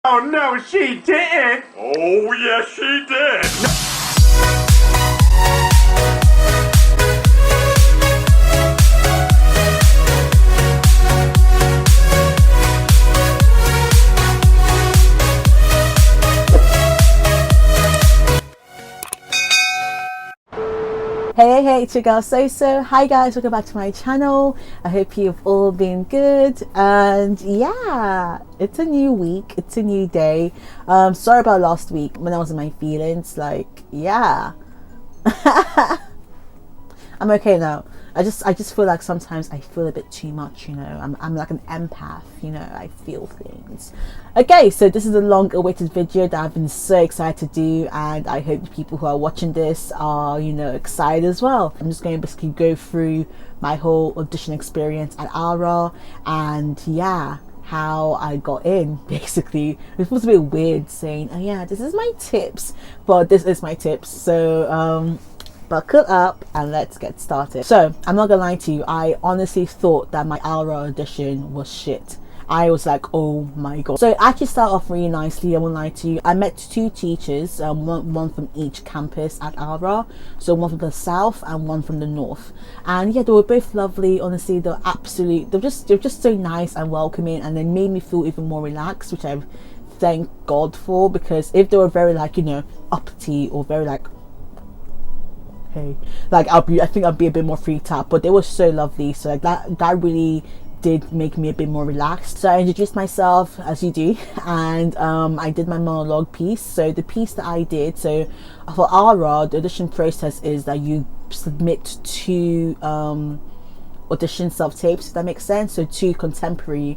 Oh no, she didn't! Oh yes, she did! Hey, it's your girl Soso. Hi guys, welcome back to my channel. I hope you've all been good, and yeah, it's a new week, it's a new day. Sorry about last week when I was in my feelings. Like, yeah. I'm okay now. I just feel like sometimes I feel a bit too much, you know. I'm like an empath, you know. I feel things. Okay, so this is a long awaited video that I've been so excited to do, and I hope the people who are watching this are, you know, excited as well. I'm just going to basically go through my whole audition experience at Alra, and yeah, how I got in. Basically, it feels a bit weird saying, oh yeah, this is my tips, but this is my tips. So buckle up and let's get started. So I'm not gonna lie to you, I honestly thought that my Alra audition was shit. I was like, oh my god. So it actually started off really nicely, I won't lie to you. I met two teachers, one from each campus at Alra. So one from the south and one from the north. And yeah, they were both lovely. Honestly, they're just so nice and welcoming, and they made me feel even more relaxed, which I thank God for, because if they were very like, you know, uppity or very like, hey, like I think I'd be a bit more freaked out, but they were so lovely. So like that really did make me a bit more relaxed. So I introduced myself as you do, and I did my monologue piece. So the piece that I did, so for Alra, the audition process is that you submit two audition self-tapes, if that makes sense. So two contemporary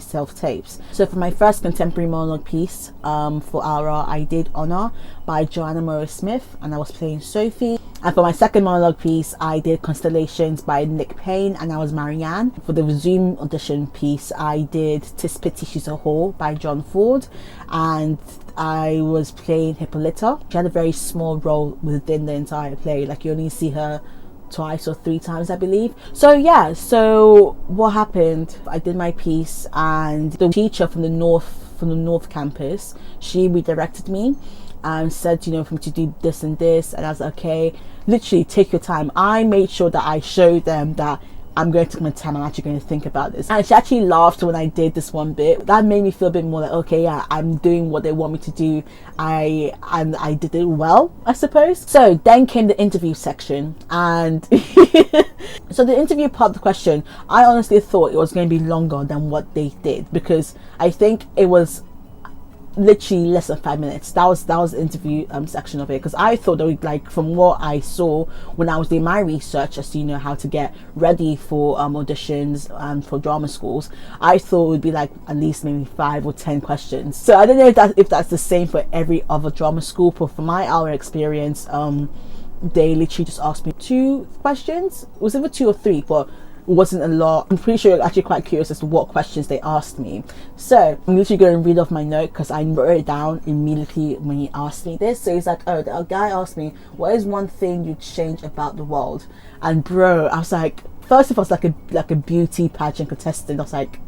self-tapes. So for my first contemporary monologue piece for Alra, I did Honor by Joanna Morris Smith, and I was playing Sophie. And for my second monologue piece, I did Constellations by Nick Payne, and I was Marianne. For the Zoom audition piece, I did Tis Pity She's a Whore by John Ford, and I was playing Hippolyta. She had a very small role within the entire play, like you only see her twice or three times, I believe. So yeah, so what happened, I did my piece, and the teacher from the north campus, she redirected me and said, you know, for me to do this and this, and I was like, okay, literally take your time. I made sure that I showed them that I'm going to take my time, I'm actually going to think about this. And she actually laughed when I did this one bit. That made me feel a bit more like, okay, yeah, I'm doing what they want me to do. I did it well, I suppose. So then came the interview section, and so the interview part of the question, I honestly thought it was going to be longer than what they did, because I think it was literally less than 5 minutes. That was the interview section of it, because I thought that, like, from what I saw when I was doing my research as to, you know, how to get ready for auditions for drama schools, I thought it would be like at least maybe 5 or 10 questions. So I don't know if that's the same for every other drama school, but for my hour experience, they literally just asked me 2 questions. It was either 2 or 3, but it wasn't a lot. I'm pretty sure you're actually quite curious as to what questions they asked me. So I'm literally going to read off my note, because I wrote it down immediately when he asked me this. So he's like, oh, the guy asked me, what is one thing you'd change about the world? And bro, I was like, first of all, it's like a beauty pageant contestant. I was like,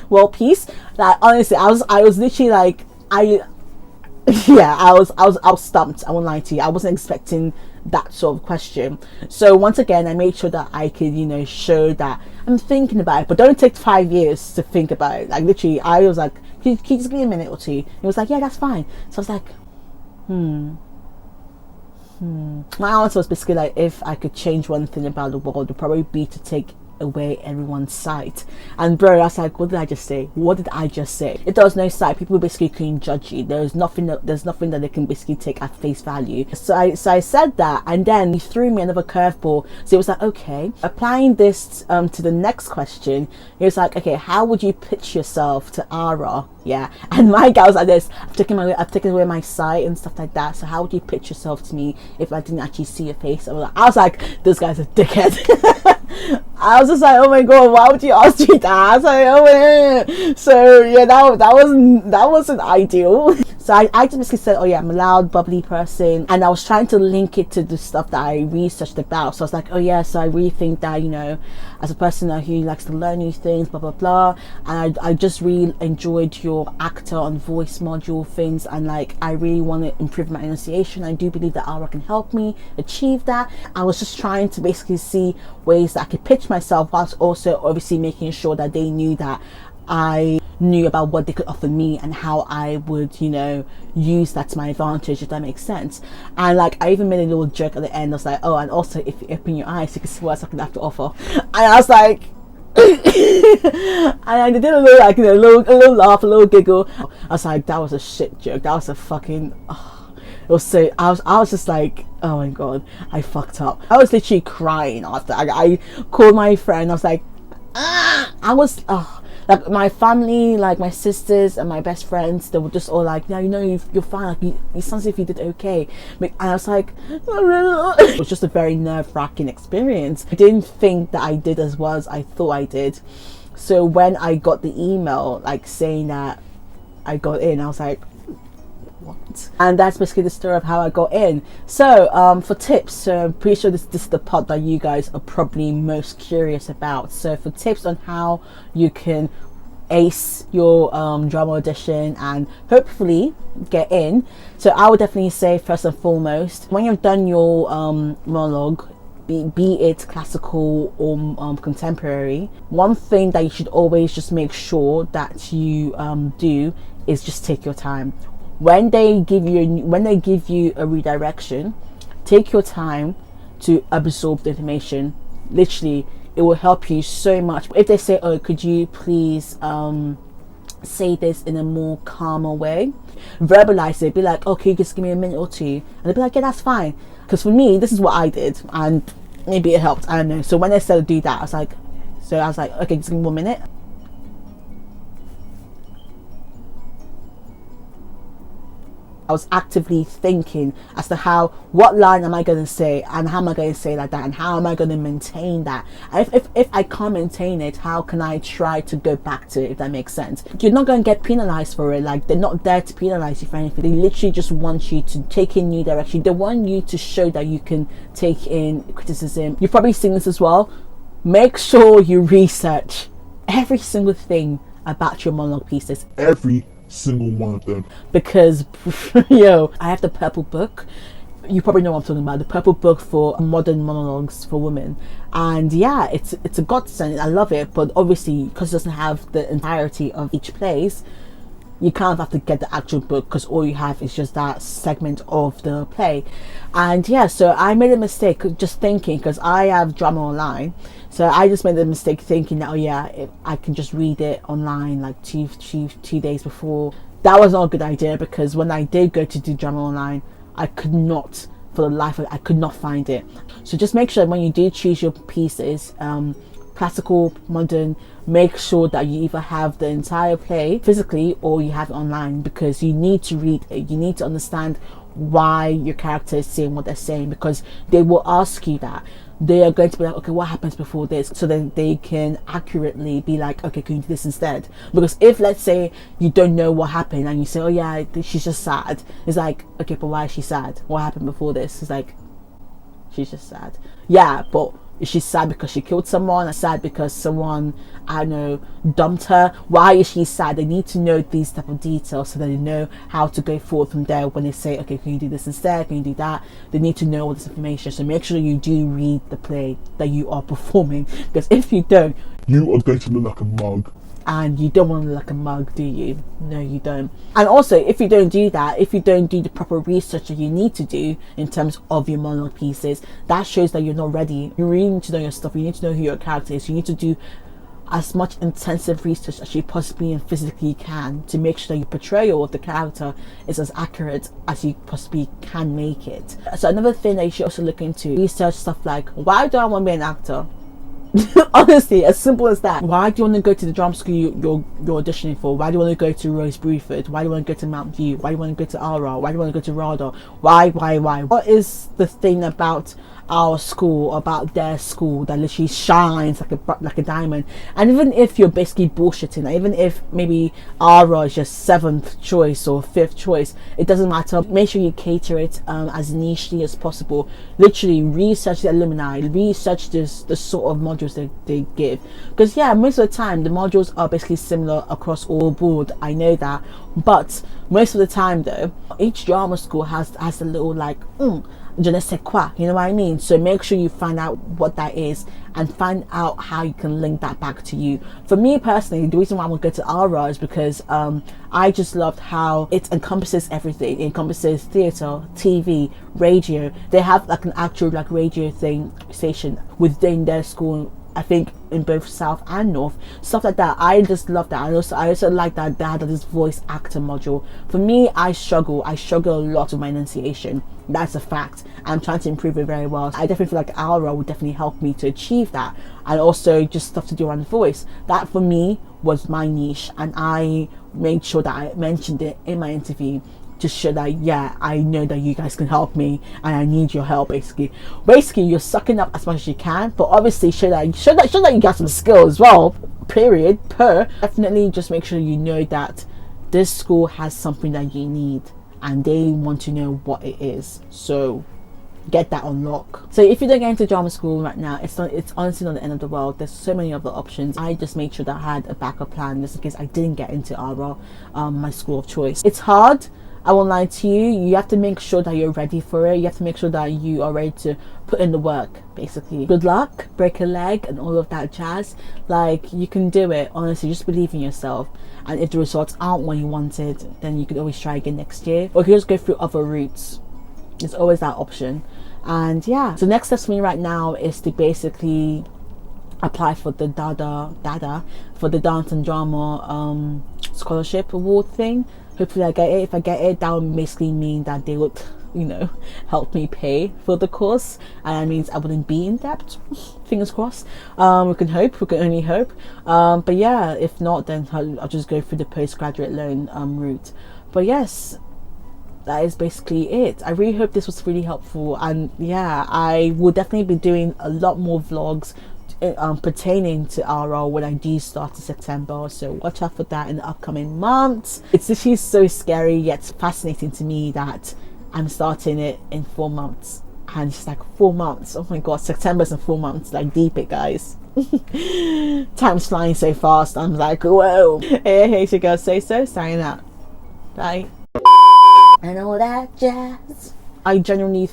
well, peace. Like, honestly, I was literally like, yeah, I was stumped. I won't lie to you. I wasn't expecting that sort of question. So once again, I made sure that I could, you know, show that I'm thinking about it, but don't take 5 years to think about it. Like, literally, I was like, can you just give me a minute or two? He was like, yeah, that's fine. So I was like, my answer was basically like, if I could change one thing about the world, it would probably be to take away everyone's sight. And bro, I was like, what did I just say? If there was no sight, people basically couldn't judge you. There's nothing that they can basically take at face value. So I said that, and then he threw me another curveball. So it was like, okay, applying this to the next question, it was like, okay, how would you pitch yourself to Ara? Yeah, and my guy was like this, I've taken away my sight and stuff like that, so how would you pitch yourself to me if I didn't actually see your face? I was like, this guy's a dickhead. I was just like, oh my god, why would you ask me that? I was like, oh man. So yeah, that wasn't ideal. So I just basically said, oh yeah, I'm a loud, bubbly person, and I was trying to link it to the stuff that I researched about. So I was like, oh yeah, so I really think that, you know, as a person who likes to learn new things, blah blah blah, and I just really enjoyed your actor and voice module things, and like I really want to improve my enunciation. I do believe that Alra can help me achieve that. I was just trying to basically see ways that I could pitch myself, whilst also obviously making sure that they knew that I knew about what they could offer me and how I would, you know, use that to my advantage, if that makes sense. And like I even made a little joke at the end. I was like, oh, and also if you open your eyes you can see what I can have to offer. And I was like and I did a little, like, you know, a little laugh, a little giggle. I was like, that was a shit joke, that was a fucking it was so I was just like, oh my god, I fucked up. I was literally crying after I called my friend. I was like, I was like my family, like my sisters and my best friends, they were just all like, yeah, you know, you're fine, like it sounds as if you did okay. And I was like it was just a very nerve-wracking experience. I didn't think that I did as well as I thought I did. So when I got the email like saying that I got in, I was like, what? And that's basically the story of how I got in. So for tips, so I'm pretty sure this is the part that you guys are probably most curious about. So for tips on how you can ace your drama audition and hopefully get in, so I would definitely say, first and foremost, when you've done your monologue, be it classical or contemporary, one thing that you should always just make sure that you do is just take your time. When they give you a redirection, take your time to absorb the information. Literally, it will help you so much. If they say, oh, could you please say this in a more calmer way, verbalize it, be like, okay, just give me a minute or two, and they'll be like, yeah, that's fine. Because for me, this is what I did, and maybe it helped, I don't know. So when they said to do that, I was like, okay, just give me 1 minute. I was actively thinking as to what line am I going to say, and how am I going to say like that, and how am I going to maintain that. And if I can't maintain it, how can I try to go back to it, if that makes sense. You're not going to get penalized for it. Like, they're not there to penalize you for anything. They literally just want you to take in new direction. They want you to show that you can take in criticism. You've probably seen this as well. Make sure you research every single thing about your monologue pieces. Every single one of them, because yo, I have the purple book. You probably know what I'm talking about, the purple book for modern monologues for women, and yeah, it's a godsend. I love it, but obviously because it doesn't have the entirety of each place, you kind of have to get the actual book, because all you have is just that segment of the play. And yeah, so I made a mistake just thinking, because I have drama online, so I just made the mistake thinking that, oh yeah, I can just read it online like two days before. That was not a good idea, because when I did go to do drama online, I could not, for the life of it, I could not find it. So just make sure when you do choose your pieces, classical, modern, make sure that you either have the entire play physically or you have it online, because you need to read it. You need to understand why your character is saying what they're saying, because they will ask you that. They are going to be like, okay, what happens before this? So then they can accurately be like, okay, can you do this instead? Because if, let's say, you don't know what happened and you say, oh yeah, she's just sad, it's like, okay, but why is she sad? What happened before this? It's like, she's just sad. Yeah, but is she sad because she killed someone, or sad because someone, I don't know, dumped her? Why is she sad? They need to know these type of details so that they know how to go forward from there. When they say, okay, can you do this instead, can you do that, they need to know all this information. So make sure you do read the play that you are performing, because if you don't, you are going to look like a mug. And you don't want to look like a mug, do you? No, you don't. And also, if you don't do that, if you don't do the proper research that you need to do in terms of your monologue pieces, that shows that you're not ready. You really need to know your stuff. You need to know who your character is. You need to do as much intensive research as you possibly and physically can to make sure that your portrayal of the character is as accurate as you possibly can make it. So another thing that you should also look into, research stuff like, why do I want to be an actor? Honestly, as simple as that. Why do you want to go to the drama school you're auditioning for? Why do you want to go to Rose Bruford? Why do you want to go to Mount View? Why do you want to go to Alra? Why do you want to go to RADA? Why? What is the thing about our school, about their school, that literally shines like a diamond? And even if you're basically bullshitting, even if maybe Aura is your 7th choice or 5th choice, it doesn't matter. Make sure you cater it as nichely as possible. Literally research the alumni, research the sort of modules they give, because yeah, most of the time the modules are basically similar across all board. I know that, but most of the time though, each drama school has a little like je ne sais quoi, you know what I mean? So make sure you find out what that is and find out how you can link that back to you. For me personally, the reason why I would go to Aura is because I just loved how it encompasses everything. It encompasses theatre, TV, radio. They have like an actual like radio station within their school, I think in both South and North, stuff like that. I just love that. I also like that they had this voice actor module. For me, I struggle a lot with my enunciation. That's a fact. I'm trying to improve it very well. I definitely feel like Alra would definitely help me to achieve that, and also just stuff to do around the voice. That for me was my niche, and I made sure that I mentioned it in my interview to show that yeah, I know that you guys can help me and I need your help. Basically you're sucking up as much as you can, but obviously show that you got some skill as well. Definitely just make sure you know that this school has something that you need and they want to know what it is, so get that on lock. So if you don't get into drama school right now, it's honestly not the end of the world. There's so many other options. I just made sure that I had a backup plan just in case I didn't get into Aura, my school of choice. It's hard, I won't lie to you. You have to make sure that you're ready for it. You have to make sure that you are ready to put in the work, basically. Good luck, break a leg and all of that jazz. Like, you can do it. Honestly, just believe in yourself. And if the results aren't what you wanted, then you could always try again next year, or you can just go through other routes. There's always that option. And yeah, so next step for me right now is to basically apply for the for the dance and drama scholarship award thing. Hopefully I get it. If I get it, that would basically mean that they would, you know, help me pay for the course, and that means I wouldn't be in debt. Fingers crossed. We can only hope. But yeah, if not, then I'll just go through the postgraduate loan route. But yes, that is basically it. I really hope this was really helpful, and yeah, I will definitely be doing a lot more vlogs pertaining to Aura when I do start in September, so watch out for that in the upcoming months. It's literally so scary yet fascinating to me that I'm starting it in 4 months, and it's like 4 months. Oh my god, September's in 4 months. Like, deep it, guys. Time's flying so fast. I'm like, whoa. Hey, it's your girl Soso signing out. Bye. And all that jazz. I genuinely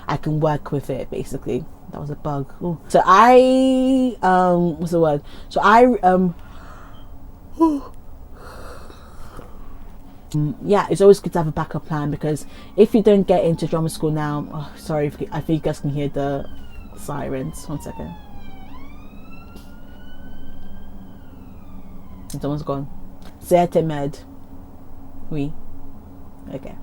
I can work with it, basically. That was a bug. Ooh. So I what's the word? So I yeah, it's always good to have a backup plan, because if you don't get into drama school now, sorry if I think you guys can hear the sirens. 1 second. Someone's gone. C'est med. Oui. Okay.